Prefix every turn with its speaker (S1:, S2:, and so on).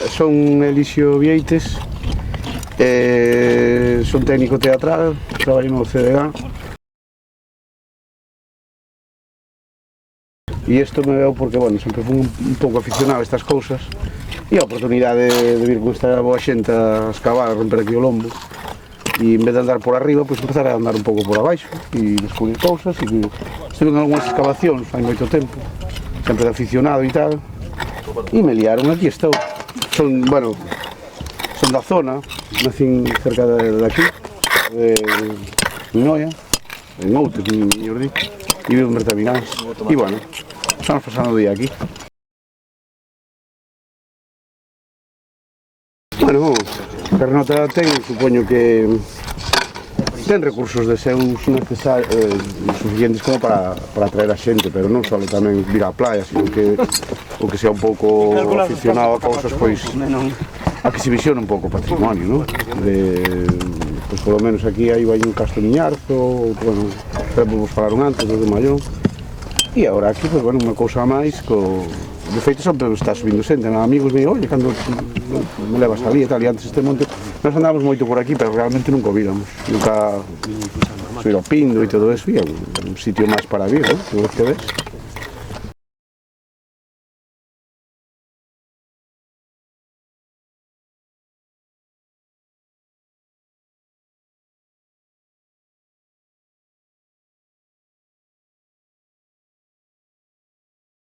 S1: Son Elixio Vieites, son técnico teatral, traballo no CDA. E isto me veo porque, bueno, sempre fui un pouco aficionado a estas cousas e a oportunidade de vir con esta boa xente a escavar, a romper aquí o lombo e en vez de andar por arriba, pois empezar a andar un pouco por abaixo e descubrir cousas e estive en algunhas excavacións hai moito tempo, sempre de aficionado e tal e me liaron, aquí estou. Son, bueno, son da zona, nacín cerca de aquí, de Noia, en Outes, mellor dicho, e vivo en Bertamináns e, bueno, estamos pasando o día aquí. Bueno, Carnota ten, supoño que ten recursos de seus suficientes como para atraer a xente, pero non só tamén vir á playa, sino que o que sea un pouco aficionado a cousas, pois a que se visione un pouco o patrimonio, non? Pois polo menos aquí hai un Castro Miñarzo, bueno, vos falaron antes, do de Mallón. E agora aquí, pois, bueno, unha cousa máis, de feito sempre está subindo xente, amigos me oye, cando me levas ali e tal, e antes este monte, nós andábamos moito por aquí, pero realmente nunca o víramos, nunca subir ao Pindo e todo eso, e é un sitio máis para vir, non? Que ves?